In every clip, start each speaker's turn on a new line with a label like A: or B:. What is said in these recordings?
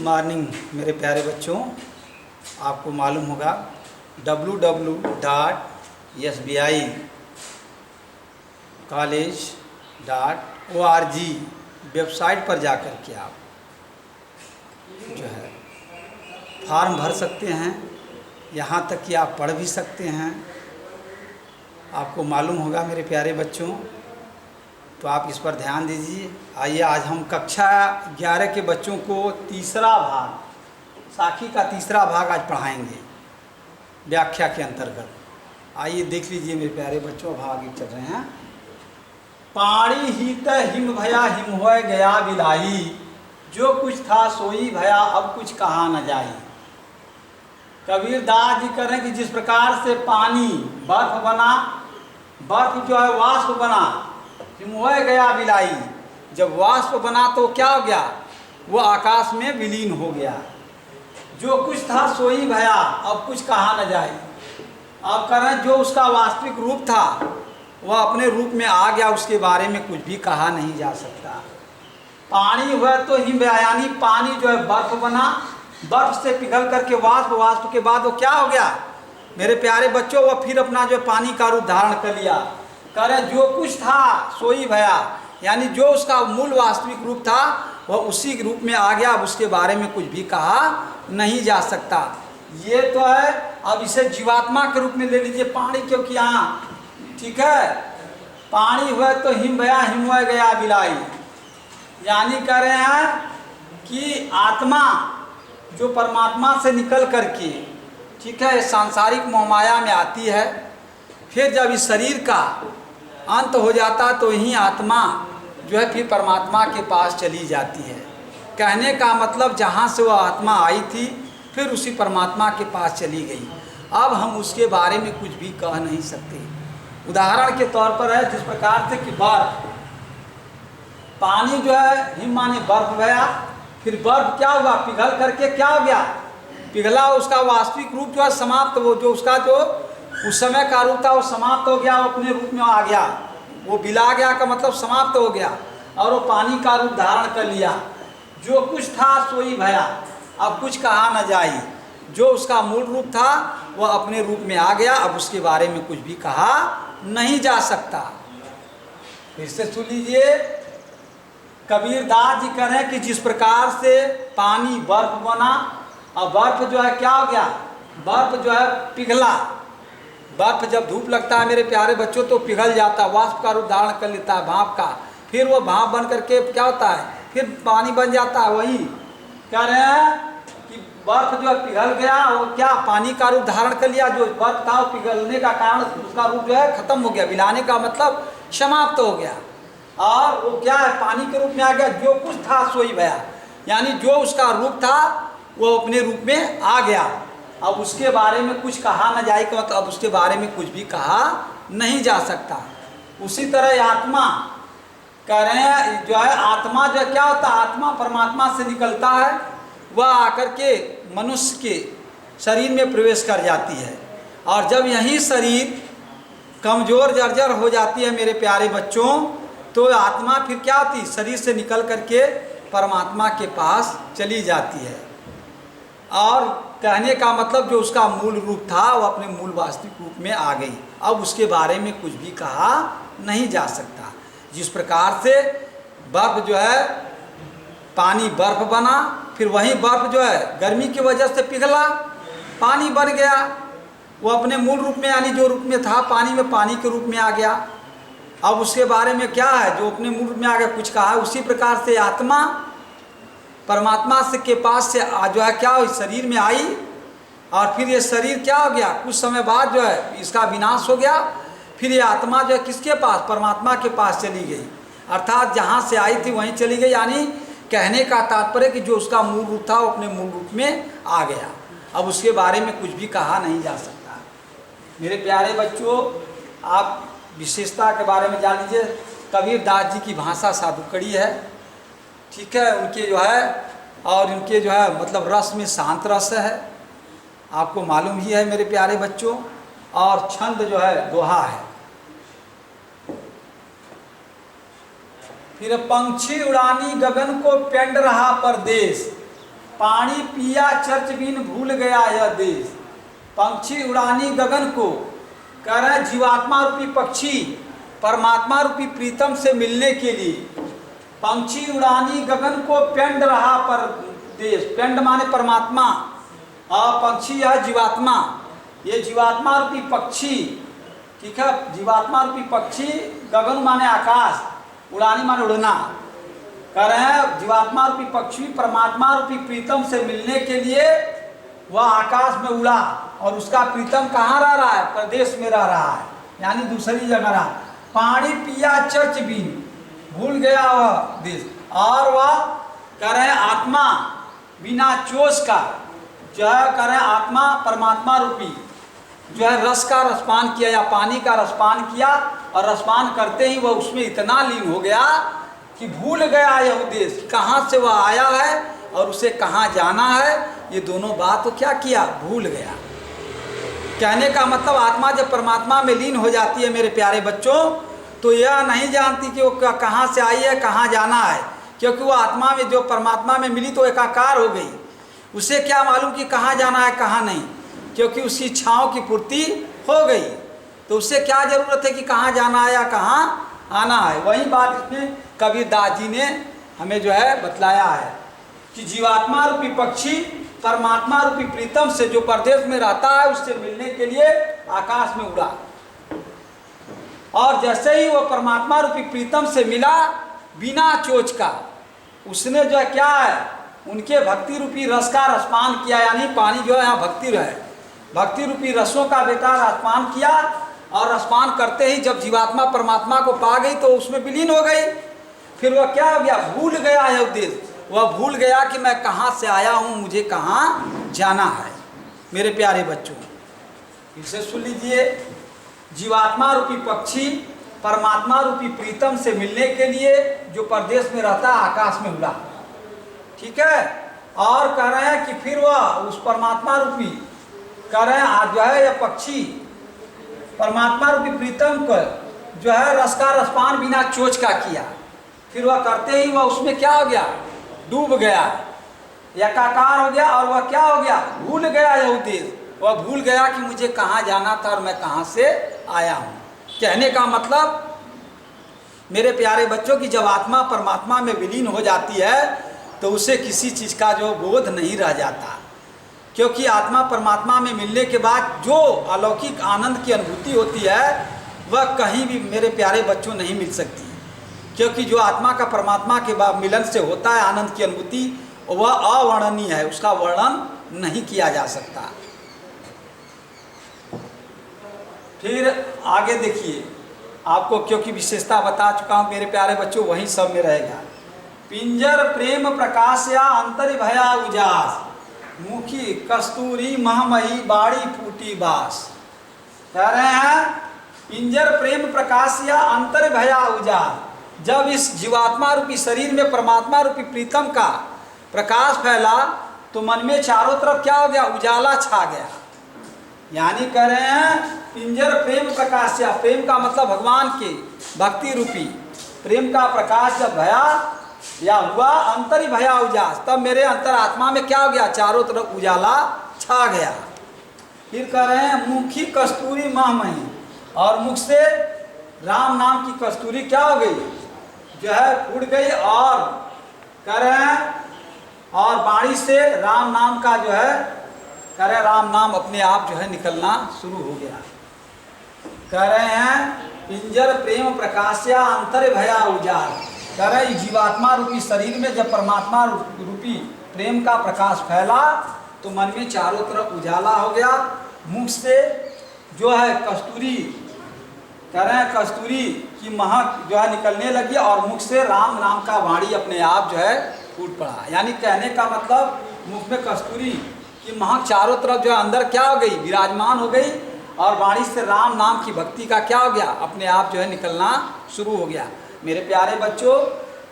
A: Morning मेरे प्यारे बच्चों। आपको मालूम होगा www.sbicollege.org वेबसाइट पर जाकर के आप जो है फॉर्म भर सकते हैं, यहाँ तक कि आप पढ़ भी सकते हैं। आपको मालूम होगा मेरे प्यारे बच्चों, तो आप इस पर ध्यान दीजिए। आइए आज हम कक्षा 11 के बच्चों को तीसरा भाग, साखी का तीसरा भाग आज पढ़ाएंगे व्याख्या के अंतर्गत। आइए देख लीजिए मेरे प्यारे बच्चों, अब आगे चल रहे हैं। पाणी हित हिम भया हिम होय गया बिलाही, जो कुछ था सोई भया अब कुछ कहा न जाई। कबीर दास जी कह रहे हैं कि जिस प्रकार से पानी बर्फ बना, बर्फ जो है वाष्प बना, हिम होय गया बिलाई, जब वाष्प बना तो क्या हो गया, वो आकाश में विलीन हो गया। जो कुछ था सोई भया अब कुछ कहा न जाए। अब कह रहे हैं जो उसका वास्तविक रूप था वह अपने रूप में आ गया, उसके बारे में कुछ भी कहा नहीं जा सकता। पानी हुआ तो हिम यानी पानी जो है बर्फ बना, बर्फ से पिघल करके वाष्प, वाष्प के बाद वो क्या हो गया मेरे प्यारे बच्चों, वह फिर अपना जो पानी का रूप धारण कर लिया। कह रहे जो कुछ था सोई भया, यानी जो उसका मूल वास्तविक रूप था वह उसी रूप में आ गया, अब उसके बारे में कुछ भी कहा नहीं जा सकता। ये तो है। अब इसे जीवात्मा के रूप में ले लीजिए पानी, क्योंकि यहाँ ठीक है पानी हुआ तो हिम भया हिम हो गया बिलाई, यानी कह रहे हैं कि आत्मा जो परमात्मा से निकल करके ठीक है सांसारिक मोहमाया में आती है, फिर जब इस शरीर का अंत हो जाता तो यही आत्मा जो है फिर परमात्मा के पास चली जाती है। कहने का मतलब जहाँ से वह आत्मा आई थी फिर उसी परमात्मा के पास चली गई। अब हम उसके बारे में कुछ भी कह नहीं सकते। उदाहरण के तौर पर है जिस प्रकार से कि बर्फ, पानी जो है हिम माने बर्फ गया, फिर बर्फ क्या हुआ पिघल करके क्या हो गया, पिघला, उसका वास्तविक रूप जो है समाप्त, वो जो उसका जो उस समय का रूप था वो समाप्त हो गया, वो अपने रूप में आ गया, वो बिला गया का मतलब समाप्त हो गया और वो पानी का रूप धारण कर लिया। जो कुछ था सोई भया अब कुछ कहा न जाई, जो उसका मूल रूप था वह अपने रूप में आ गया, अब उसके बारे में कुछ भी कहा नहीं जा सकता। फिर से सुन लीजिए, कबीर दास जी कह रहे हैं कि जिस प्रकार से पानी बर्फ बना और बर्फ जो है क्या हो गया, बर्फ जो है पिघला, बर्फ जब धूप लगता है मेरे प्यारे बच्चों तो पिघल जाता है, वाष्प का रूप धारण कर लेता है भाप का, फिर वो भाप बन करके क्या होता है फिर पानी बन जाता है। वही कह रहे हैं कि बर्फ जो है पिघल गया और क्या पानी का रूप धारण कर लिया, जो बर्फ था वो पिघलने का कारण उसका रूप जो है खत्म हो गया, बिलाने का मतलब समाप्त हो गया, और वो क्या है पानी के रूप में आ गया। जो कुछ था सोई भया, यानी जो उसका रूप था वो अपने रूप में आ गया, अब उसके बारे में कुछ कहा न जाए, मतलब अब उसके बारे में कुछ भी कहा नहीं जा सकता। उसी तरह आत्मा कह रहे हैं जो है आत्मा जो क्या होता है, आत्मा परमात्मा से निकलता है, वह आकर के मनुष्य के शरीर में प्रवेश कर जाती है, और जब यही शरीर कमज़ोर जर्जर हो जाती है मेरे प्यारे बच्चों, तो आत्मा फिर क्या होती, शरीर से निकल करके परमात्मा के पास चली जाती है। और कहने का मतलब जो उसका मूल रूप था वो अपने मूल वास्तविक रूप में आ गई, अब उसके बारे में कुछ भी कहा नहीं जा सकता। जिस प्रकार से बर्फ जो है पानी बर्फ बना, फिर वही बर्फ जो है गर्मी की वजह से पिघला, पानी बन गया, वो अपने मूल रूप में यानी जो रूप में था पानी में पानी के रूप में आ गया, अब उसके बारे में क्या है जो अपने मूल रूप में आ गया कुछ कहा। उसी प्रकार से आत्मा परमात्मा से के पास से जो है क्या शरीर में आई, और फिर ये शरीर क्या हो गया कुछ समय बाद जो है इसका विनाश हो गया, फिर ये आत्मा जो है किसके पास, परमात्मा के पास चली गई, अर्थात जहाँ से आई थी वहीं चली गई। यानी कहने का तात्पर्य कि जो उसका मूल रूप था वो अपने मूल रूप में आ गया, अब उसके बारे में कुछ भी कहा नहीं जा सकता। मेरे प्यारे बच्चों, आप विशेषता के बारे में जान लीजिए। कबीर दास जी की भाषा साधुकड़ी है, ठीक है, उनके जो है और इनके जो है मतलब रस में शांत रस है, आपको मालूम ही है मेरे प्यारे बच्चों, और छंद जो है दोहा है। फिर पंछी उड़ानी गगन को पेंड रहा परदेश, पानी पिया चर्च बिन भूल गया यह देश, पंछी उड़ानी गगन को, कह रहे जीवात्मा रूपी पक्षी परमात्मा रूपी प्रीतम से मिलने के लिए, पंछी उड़ानी गगन को पेंड रहा पर देश, पेंड माने परमात्मा और पंछी है जीवात्मा, ये जीवात्मा रूपी पक्षी, ठीक है, जीवात्मा रूपी पक्षी, गगन माने आकाश, उड़ानी माने उड़ना, कह रहे हैं जीवात्मा रूपी पक्षी परमात्मा रूपी प्रीतम से मिलने के लिए वह आकाश में उड़ा, और उसका प्रीतम कहाँ रह रहा है, प्रदेश में रह रहा है, यानी दूसरी जगह रहा। पानी पिया चर्च बिन भूल गया वह देश, और वह कह रहे हैं आत्मा बिना चोच का जो है, कह रहे हैं आत्मा परमात्मा रूपी जो है रस का रसपान किया या पानी का रसपान किया, और रसपान करते ही वह उसमें इतना लीन हो गया कि भूल गया यह देश, कहाँ से वह आया है और उसे कहाँ जाना है, ये दोनों बात तो क्या किया, भूल गया। कहने का मतलब आत्मा जब परमात्मा में लीन हो जाती है मेरे प्यारे बच्चों, तो यह नहीं जानती कि वो कहाँ से आई है, कहाँ जाना है, क्योंकि वो आत्मा में जो परमात्मा में मिली तो एकाकार हो गई। उसे क्या मालूम कि कहाँ जाना है कहाँ नहीं, क्योंकि उसकी इच्छाओं की पूर्ति हो गई, तो उससे क्या जरूरत है कि कहाँ जाना है या कहाँ आना है। वही बात इसमें कबीरदास जी ने हमें जो है बतलाया है कि जीवात्मा रूपी पक्षी परमात्मा रूपी प्रीतम से जो परदेश में रहता है उससे मिलने के लिए आकाश में उड़ा, और जैसे ही वो परमात्मा रूपी प्रीतम से मिला बिना चोच का, उसने जो है क्या है उनके भक्ति रूपी रस का रसपान किया, यानी पानी जो है यहाँ भक्ति है, भक्ति रूपी रसों का बेटा रसपान किया, और रसपान करते ही जब जीवात्मा परमात्मा को पा गई तो उसमें विलीन हो गई। फिर वह क्या हो गया, भूल गया है उद्देश्य, वह भूल गया कि मैं कहाँ से आया हूँ, मुझे कहाँ जाना है। मेरे प्यारे बच्चों इसे सुन लीजिए, जीवात्मा रूपी पक्षी परमात्मा रूपी प्रीतम से मिलने के लिए जो परदेश में रहता है आकाश में उड़ा, ठीक है, और कह रहे हैं कि फिर वह उस परमात्मा रूपी कह रहे हैं जो है यह पक्षी परमात्मा रूपी प्रीतम को जो है रस का रसपान बिना चोच का किया, फिर वह करते ही वह उसमें क्या हो गया, डूब गया, एकाकार हो गया, और वह क्या हो गया, भूल गया यह उद्देश्य, वह भूल गया कि मुझे कहाँ जाना था और मैं कहाँ से आया हूँ। कहने का मतलब मेरे प्यारे बच्चों की जब आत्मा परमात्मा में विलीन हो जाती है तो उसे किसी चीज़ का जो बोध नहीं रह जाता, क्योंकि आत्मा परमात्मा में मिलने के बाद जो अलौकिक आनंद की अनुभूति होती है वह कहीं भी मेरे प्यारे बच्चों नहीं मिल सकती, क्योंकि जो आत्मा का परमात्मा के बाद मिलन से होता है आनंद की अनुभूति वह अवर्णनीय है, उसका वर्णन नहीं किया जा सकता। फिर आगे देखिए, आपको क्योंकि विशेषता बता चुका हूँ मेरे प्यारे बच्चों, वही सब में रहेगा। पिंजर प्रेम प्रकाश या अंतर भया उजास, मुखी कस्तूरी महमही बाड़ी फूटी बास। कह रहे हैं पिंजर प्रेम प्रकाश या अंतर भया उजास, जब इस जीवात्मा रूपी शरीर में परमात्मा रूपी प्रीतम का प्रकाश फैला तो मन में चारों तरफ क्या हो गया, उजाला छा गया। यानी कह रहे हैं पिंजर प्रेम प्रकाश, या प्रेम का मतलब भगवान के भक्ति रूपी प्रेम का प्रकाश जब भया या हुआ, अंतर ही भया उजास, तब मेरे अंतर आत्मा में क्या हो गया, चारों तरफ उजाला छा गया। फिर कह रहे हैं मुखी कस्तूरी महमही, और मुख से राम नाम की कस्तूरी क्या हो गई, जो है फूट गई, और कह रहे हैं और बाणी से राम नाम का जो है कह रहे राम नाम अपने आप जो है निकलना शुरू हो गया। कह रहे हैं पिंजर प्रेम प्रकाश्या अंतर भया उजाल, कह रहे जीवात्मा रूपी शरीर में जब परमात्मा रूपी प्रेम का प्रकाश फैला तो मन में चारों तरफ उजाला हो गया। मुख से जो है कस्तूरी, कह रहे हैं कस्तूरी की महक जो है निकलने लगी, और मुख से राम नाम का वाणी अपने आप जो है फूट पड़ा। यानी कहने का मतलब मुख में कस्तूरी की महक चारों तरफ जो है अंदर क्या हो गई, विराजमान हो गई, और वाणी से राम नाम की भक्ति का क्या हो गया, अपने आप जो है निकलना शुरू हो गया। मेरे प्यारे बच्चों,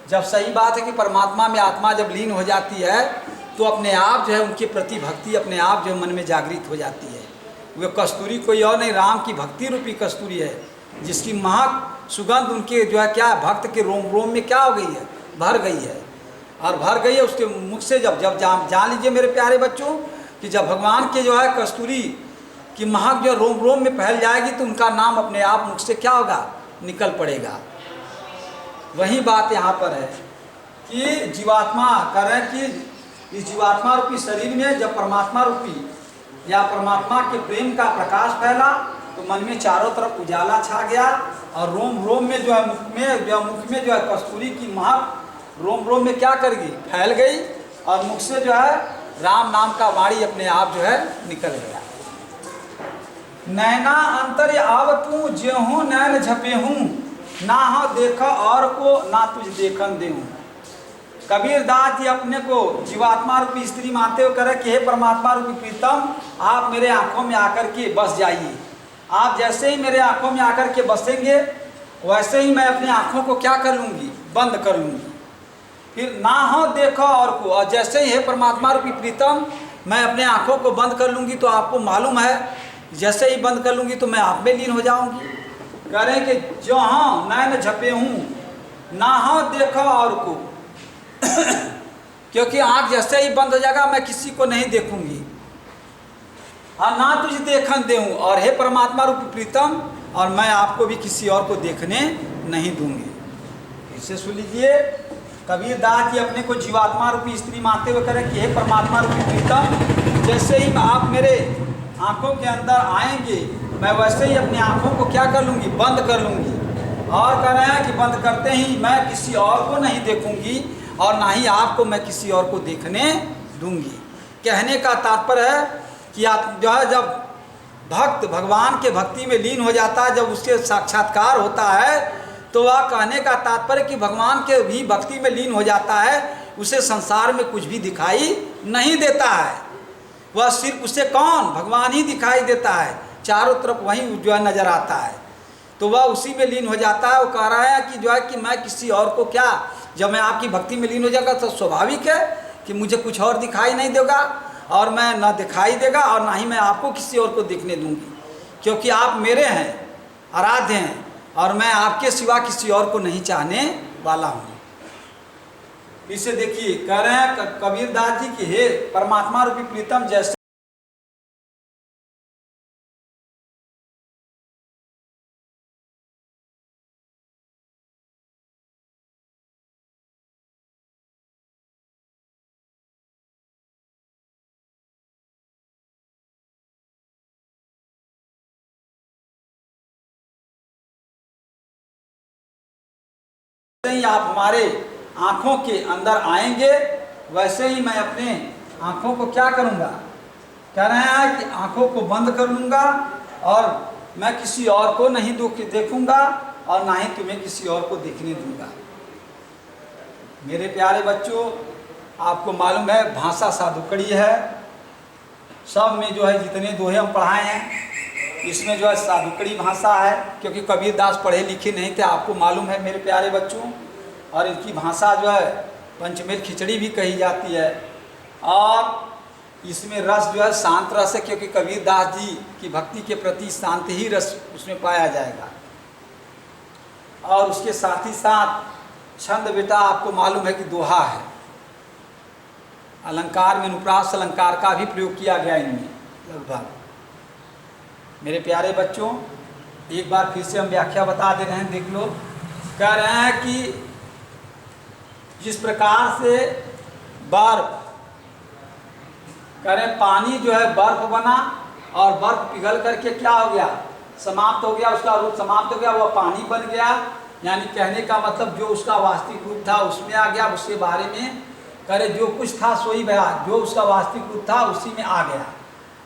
A: जब सही बात है कि परमात्मा में आत्मा जब लीन हो जाती है तो अपने आप जो है उनके प्रति भक्ति अपने आप जो मन में जागृत हो जाती है। वह कस्तूरी कोई और नहीं, राम की भक्ति रूपी कस्तूरी है, जिसकी महक सुगंध उनके जो है क्या भक्त के रोम रोम में क्या हो गई है, भर गई है। और भर गई है उसके मुख से। जब जब जान लीजिए मेरे प्यारे बच्चों कि जब भगवान के जो है कस्तूरी की महक जो रोम रोम में फैल जाएगी तो उनका नाम अपने आप मुख से क्या होगा, निकल पड़ेगा। वही बात यहाँ पर है कि जीवात्मा कर रहे हैं कि इस जीवात्मा रूपी शरीर में जब परमात्मा रूपी या परमात्मा के प्रेम का प्रकाश फैला तो मन में चारों तरफ उजाला छा गया और रोम रोम में जो है मुख में जो है कस्तूरी की महक रोम रोम में क्या कर गई, फैल गई और मुख से जो है राम नाम का वाणी अपने आप जो है निकल गया। नैना अंतर आवतूँ जेहूँ नैन झपेहूँ ना हो देखा और को ना तुझ देखन देहूँ। कबीर दास जी अपने को जीवात्मा रूपी स्त्री मानते हुए करे कि हे परमात्मा रूपी प्रीतम, आप मेरे आंखों में आकर के बस जाइए। आप जैसे ही मेरे आंखों में आकर के बसेंगे वैसे ही मैं अपनी आंखों को क्या कर लूँगी, बंद कर लूँगी। फिर ना हो देखो और को, और जैसे ही हे परमात्मा रूपी प्रीतम मैं अपने आंखों को बंद कर लूँगी तो आपको मालूम है जैसे ही बंद कर लूँगी तो मैं आप में लीन हो जाऊँगी। कह रहे हैं कि जो हाँ नैन झपे हूँ ना हो देखो और को क्योंकि आँख जैसे ही बंद हो जाएगा मैं किसी को नहीं देखूंगी और ना तुझे देखन देऊँ। और हे परमात्मा रूपी प्रीतम, और मैं आपको भी किसी और को देखने नहीं दूंगी। इसे सुन लीजिए, कबीर दास जी अपने को जीवात्मा रूपी स्त्री मानते हुए करें कि हे परमात्मा रूपी प्रीतम, जैसे ही आप मेरे आँखों के अंदर आएंगे मैं वैसे ही अपनी आँखों को क्या कर लूँगी, बंद कर लूँगी। और कह रहे हैं कि बंद करते ही मैं किसी और को नहीं देखूंगी और ना ही आपको मैं किसी और को देखने दूंगी। कहने का तात्पर्य है कि आप जो है जब भक्त भगवान के भक्ति में लीन हो जाता है, जब उसके साक्षात्कार होता है तो वह कहने का तात्पर्य कि भगवान के भी भक्ति में लीन हो जाता है, उसे संसार में कुछ भी दिखाई नहीं देता है। वह सिर्फ उसे कौन, भगवान ही दिखाई देता है, चारों तरफ वही जो है नजर आता है, तो वह उसी में लीन हो जाता है। वो कह रहा है कि जो है कि मैं किसी और को क्या, जब मैं आपकी भक्ति में लीन हो जाएगा तो स्वाभाविक है कि मुझे कुछ और दिखाई नहीं देगा और मैं ना दिखाई देगा और ना ही मैं आपको किसी और को देखने दूंगी, क्योंकि आप मेरे हैं, आराध्य हैं और मैं आपके सिवा किसी और को नहीं चाहने वाला हूँ। इसे देखिए कह रहे हैं कबीर दास जी की हे परमात्मा रूपी प्रीतम, जैसे ही आप हमारे आँखों के अंदर आएंगे वैसे ही मैं अपने आँखों को क्या करूँगा, कह रहे हैं कि आँखों को बंद कर लूँगा और मैं किसी और को नहीं देखूँगा और ना ही तुम्हें किसी और को देखने दूँगा। मेरे प्यारे बच्चों, आपको मालूम है भाषा साधुकड़ी है, सब में जो है जितने दोहे हम पढ़ाए हैं इसमें जो है साधुकड़ी भाषा है, क्योंकि कबीर दास पढ़े लिखे नहीं थे, आपको मालूम है मेरे प्यारे बच्चों। और इनकी भाषा जो है पंचमेल खिचड़ी भी कही जाती है और इसमें रस जो है शांत रस है, क्योंकि कबीर दास जी की भक्ति के प्रति शांति ही रस उसमें पाया जाएगा। और उसके साथ ही साथ छंद बेटा आपको मालूम है कि दोहा है, अलंकार में अनुप्रास अलंकार का भी प्रयोग किया गया इनमें लगभग। मेरे प्यारे बच्चों, एक बार फिर से हम व्याख्या बता दे रहे हैं, देख लो। कह रहे हैं कि जिस प्रकार से बर्फ, कह रहे पानी जो है बर्फ बना और बर्फ पिघल करके क्या हो गया, समाप्त हो गया, उसका रूप समाप्त हो गया, वह पानी बन गया। यानी कहने का मतलब जो उसका वास्तविक रूप था उसमें आ गया, उसके बारे में करे जो कुछ था सोई बया, जो उसका वास्तविक रूप था उसी में आ गया।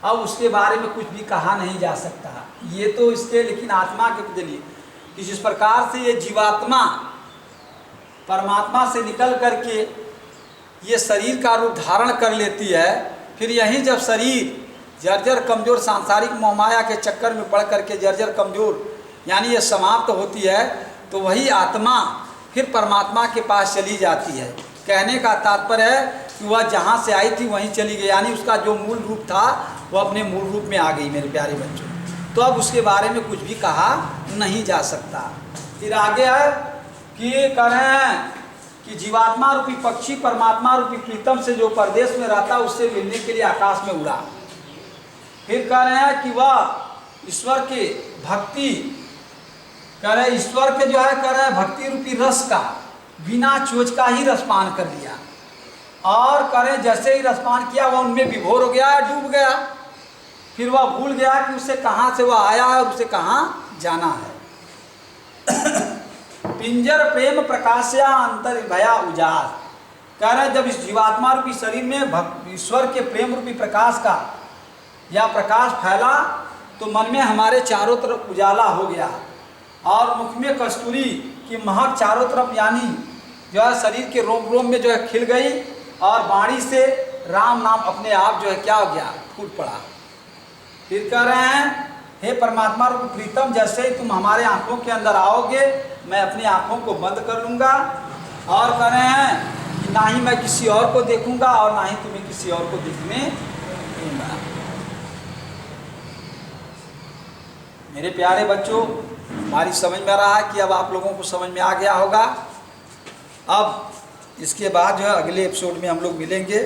A: अब उसके बारे में कुछ भी कहा नहीं जा सकता। ये तो इसके लेकिन आत्मा के जरिए कि जिस प्रकार से ये जीवात्मा परमात्मा से निकल करके ये शरीर का रूप धारण कर लेती है, फिर यही जब शरीर जर्जर कमज़ोर सांसारिक मोहमाया के चक्कर में पड़ करके जर्जर कमज़ोर यानी ये समाप्त होती है, तो वही आत्मा फिर परमात्मा के पास चली जाती है। कहने का तात्पर्य है कि वह जहाँ से आई थी वहीं चली गई, यानी उसका जो मूल रूप था वह अपने मूल रूप में आ गई मेरे प्यारे बच्चों। तो अब उसके बारे में कुछ भी कहा नहीं जा सकता। फिर आगे है कि कह रहे हैं कि जीवात्मा रूपी पक्षी परमात्मा रूपी प्रीतम से जो परदेश में रहता उससे मिलने के लिए आकाश में उड़ा। फिर कह रहे हैं कि वह ईश्वर के भक्ति कह रहे ईश्वर के जो है कह रहे हैं भक्ति रूपी रस का बिना चोच का ही रसपान कर लिया, और कह रहे जैसे ही रसपान किया वह उनमें विभोर हो गया, डूब गया। फिर वह भूल गया कि उससे कहाँ से वह आया है और उसे कहाँ जाना है। पिंजर प्रेम प्रकाशया अंतर भया उजास। कह रहे जब इस जीवात्मा रूपी शरीर में ईश्वर के प्रेम रूपी प्रकाश का या प्रकाश फैला तो मन में हमारे चारों तरफ उजाला हो गया, और मुख में कस्तूरी की महक चारों तरफ यानी जो है शरीर के रोम रोम में जो है खिल गई, और वाणी से राम नाम अपने आप जो है क्या हो गया, फूट पड़ा। फिर कह रहे हैं हे परमात्मा रूप प्रीतम, जैसे ही तुम हमारे आंखों के अंदर आओगे मैं अपनी आंखों को बंद कर लूँगा, और कह रहे हैं कि ना ही मैं किसी और को देखूंगा और ना ही तुम्हें किसी और को देखने दूंगा। मेरे प्यारे बच्चों, हमारी समझ में आ रहा है कि अब आप लोगों को समझ में आ गया होगा। अब इसके बाद जो है अगले एपिसोड में हम लोग मिलेंगे।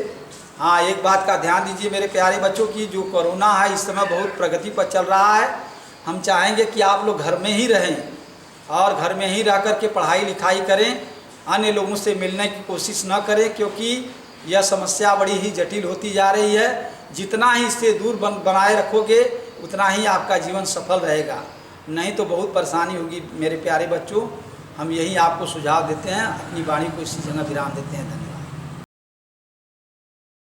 A: हाँ, एक बात का ध्यान दीजिए मेरे प्यारे बच्चों की, जो कोरोना है इस समय बहुत प्रगति पर चल रहा है। हम चाहेंगे कि आप लोग घर में ही रहें और घर में ही रह कर के पढ़ाई लिखाई करें, अन्य लोगों से मिलने की कोशिश न करें, क्योंकि यह समस्या बड़ी ही जटिल होती जा रही है। जितना ही इससे दूर बनाए रखोगे उतना ही आपका जीवन सफल रहेगा, नहीं तो बहुत परेशानी होगी। मेरे प्यारे बच्चों, हम यही आपको सुझाव देते हैं। अपनी वाणी को इसी जगह विराम देते हैं। धन्यवाद।